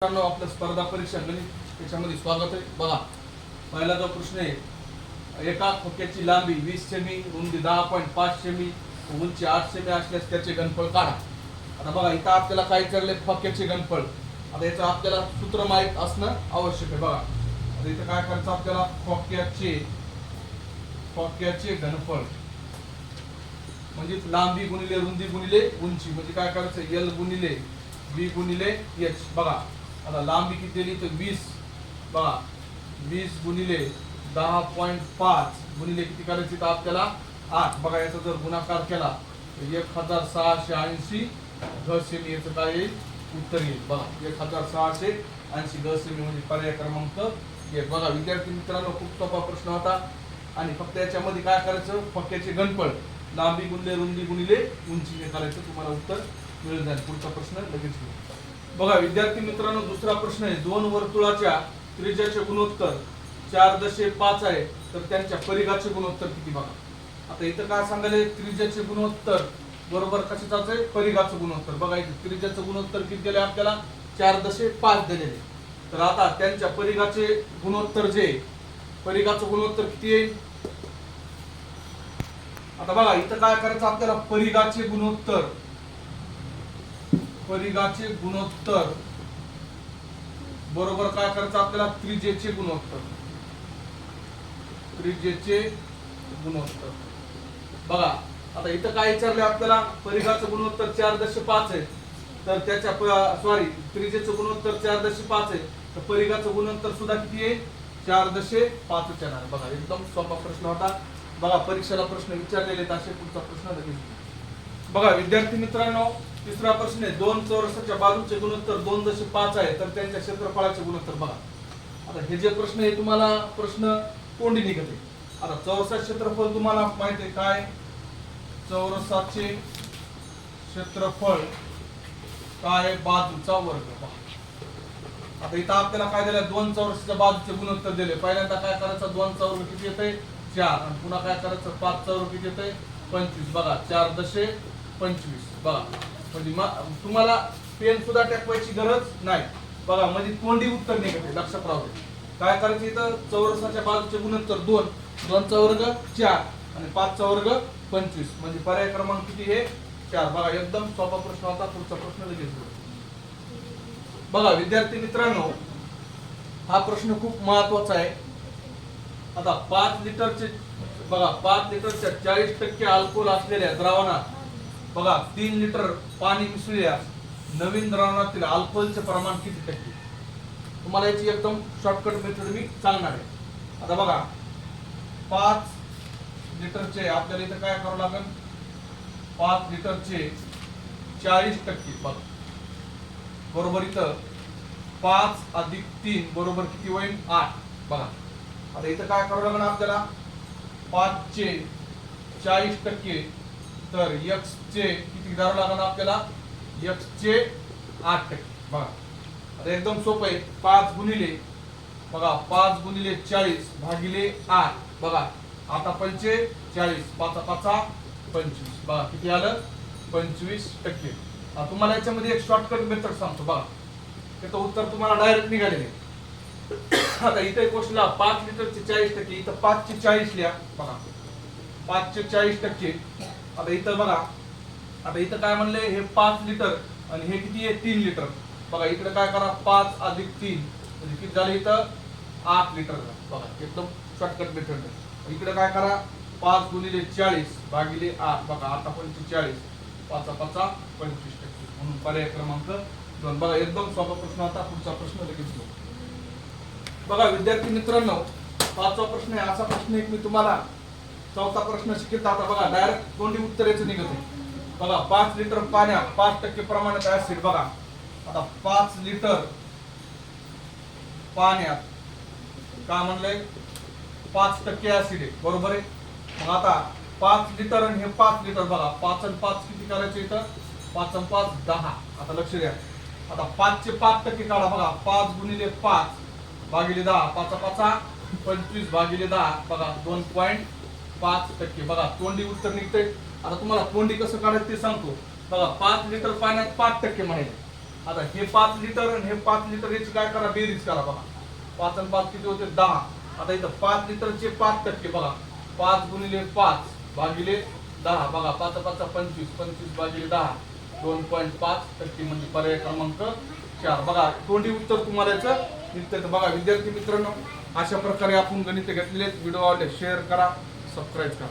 आपल्या स्पर्धा परीक्षा गणित त्याच्यामध्ये स्वागत आहे. बघा, पहिला जो प्रश्न आहे, एका खोक्याची लांबी 20 सेमी, रुंदी 10.5 सेमी, उंची 8 सेमी असल्यास त्याचे घनफळ काढा. आता बघा, इथं आपल्याला काय विचारले, खोक्याचे घनफळ. आता याचं आपल्याला सूत्र माहित असणं आवश्यक आहे. बघा, आता इथं काय करायचं आपल्याला, खोक्याचे घनफळ म्हणजे लांबी गुणिले रुंदी गुणिले उंची, म्हणजे काय करायचं, एल गुणिले बी गुणिले एच. बघा, आता लांबी किती दिली तर 20, बघा 20 गुणिले 10.5 गुणिले किती करायची तर आपल्याला 8. बघा, याचा जर गुणाकार केला तर 1680 घ सेमी याचं काय येईल, उत्तर येईल. बघा, 1680 घ सेमी म्हणजे पर्याय क्रमांक 1. बघा विद्यार्थी मित्रांनो, खूप सोपा प्रश्न होता आणि फक्त याच्यामध्ये काय करायचं, खोक्याचे घनफळ लांबी गुणिले रुंदी गुणिले उंची हे करायचं, तुम्हाला उत्तर मिळून जाईल. पुढचा प्रश्न लगेच घेऊ. बघा विद्यार्थी मित्रांनो, दुसरा प्रश्न आहे, दोन वर्तुळाच्या त्रिज्याचे गुणोत्तर 4.5 आहे, तर त्यांच्या परिघाचे गुणोत्तर किती. बघा, आता इथं काय सांगायले, त्रिज्याचे गुणोत्तर बरोबर कशाच आहे, परिघाचं गुणोत्तर. बघा, इथे त्रिज्याचं गुणोत्तर किती दिले आपल्याला, 4.5 दिलेले. तर आता त्यांच्या परिघाचे गुणोत्तर जे, परिघाचं गुणोत्तर किती येईल. आता बघा, इथं काय करायचं आपल्याला, परिघाचे गुणोत्तर बरोबर काय करायचं आपल्याला, त्रिज्येचे गुणोत्तर. बघा, आता इथं काय विचारले आपल्याला, परिघाचं गुणोत्तर 4.5 आहे, तर त्याच्या त्रिज्येचं गुणोत्तर 4.5 आहे, तर परिघाचं गुणोत्तर सुद्धा किती आहे, 4.5 येणार. बघा, एकदम सोपा प्रश्न होता. बघा, परीक्षेला प्रश्न विचारलेले असे. पुढचा प्रश्न लगेच. बघा विद्यार्थी मित्रांनो, तिसरा प्रश्न आहे, दोन चौरसाच्या बाजूचे गुणोत्तर 2.5 आहे, तर त्यांच्या क्षेत्रफळाचे गुणोत्तर. बघा, आता हे जे प्रश्न आहे, तुम्हाला प्रश्न तोंडी निघत आहे. आता चौरसाचे क्षेत्रफळ तुम्हाला माहिती आहे काय, चौरसाचे क्षेत्रफळ काय, बाजूचा वर्ग. आता इथं आपल्याला काय दिलं, दोन चौरसाच्या बाजूचे गुणोत्तर दिले. पहिल्यांदा काय करायचं, 2 चा वर्ग किती येते 4, आणि पुन्हा काय करायचं, 5 चा वर्ग किती येते 25. बघा, 4.25. बघा, म्हणजे तुम्हाला पेन सुद्धा टाकवायची गरज नाही. बघा, म्हणजे तोंडी उत्तर निघते, लक्षात राहू दे. काय करायचं, इथं चौरसाच्या बाजूचे गुणोत्तर 2, 2 चा वर्ग 4 आणि 5 चा वर्ग 25, म्हणजे पर्याय क्रमांक किती हे 4. बघा, एकदम सोपा प्रश्न होता. पुढचा प्रश्न लगेच घेऊ. बघा विद्यार्थी मित्रांनो, हा प्रश्न खूप महत्वाचा आहे. आता 5 लिटरचे, बघा 5 लिटरच्या 40% अल्कोहोल असलेल्या द्रावणात बघा 3 लिटर पाणी मिसळल्यास नवीन द्रावणातील अल्कोहोलचे प्रमाण किती टक्के. तुम्हाला याची एकदम शॉर्टकट मेथड मी सांगणार आहे. आता बघा, 5 लिटरचे आपल्याला इथं काय करावं लागेल, 5 लिटरचे 40% बघा, बरोबर इथं 5 अधिक 3 बरोबर किती होईल 8. बघा, आता इथं काय करावं लागेल आपल्याला, 5 चे 40%, तर x चे किती करावं लागेल आपल्याला, x चे 8%. बघा, आता एकदम सोपं आहे. 5 गुणिले, बघा 5 गुणिले 40 भागिले 8. बघा, आता 45, 5 5 25. बघा, किती आलं 25%. तुम्हाला याच्यामध्ये एक शॉर्टकट मेथड सांगतो. बघा, त्याचं उत्तर तुम्हाला डायरेक्ट निघालेले. आता इथे क्वेश्चनला 5 लिटरचे 40%, इथं 5 चे 40 लिहा. बघा, 5 चे 40%. आता इथं बघा, आता इथं काय म्हणले, हे 5 लिटर आणि हे किती आहे 3 लिटर. बघा, इकडे काय करा, 5 अधिक 3 म्हणजे किती झाले इथं 8 लिटर. बघा, एकदम शॉर्टकट मेथड. इकडे काय करा, 5 गुणिले 40 भागिले 8. बघा, आता 45, 5 5 25%, म्हणून पर्याय क्रमांक 2. बघा, एकदम सोपा प्रश्न होता. पुढचा प्रश्न लगेच घेऊ. बघा विद्यार्थी मित्रांनो, 5वा प्रश्न आहे. असा प्रश्न एक मी तुम्हाला 4था प्रश्न शिकवतो. आता बघा, डायरेक्ट तोंडी उत्तराचं निघत आहे. बघा, 5 लिटर पाण्यात 5% प्रमाणात ऍसिड. बघा, आता 5 लिटर पाण्यात काय म्हणलंय, 5% ऍसिड आहे, बरोबर आहे. मग आता 5 लिटर आणि हे 5 लिटर. बघा, 5 आणि 5 किती करायचे इथं, 5 आणि 5 10. आता लक्ष द्या, आता 5 चे 5% काढा. बघा, 5 गुणिले 5 भागिले 10, 5 5 25 भागिले 10. बघा, 2.5%. बघा, तोंडी उत्तर निघते. आता तुम्हाला तोंडी कसं काढायचं ते सांगतो. बघा, 5 लिटर पाण्यात 5% म्हणायचे, आता हे 5 लिटर आणि हे 5 लिटर याची काय करा, बेरीज करा बघा. 5 आणि 5 किती होते, 10. आता इथं 5 लिटरचे 5% बघा, 5 गुणिले 5 भागिले 10 बघा, 5 5 25, 25 भागिले 10 2.5% म्हणजे पर्याय क्रमांक 4. बघा तोंडी उत्तर तुम्हाला याचं निघतं. बघा विद्यार्थी मित्रांनो, अशा प्रकारे आपण गणित घेतलेले. व्हिडिओ आवडले शेअर करा, सबस्क्राईब करा.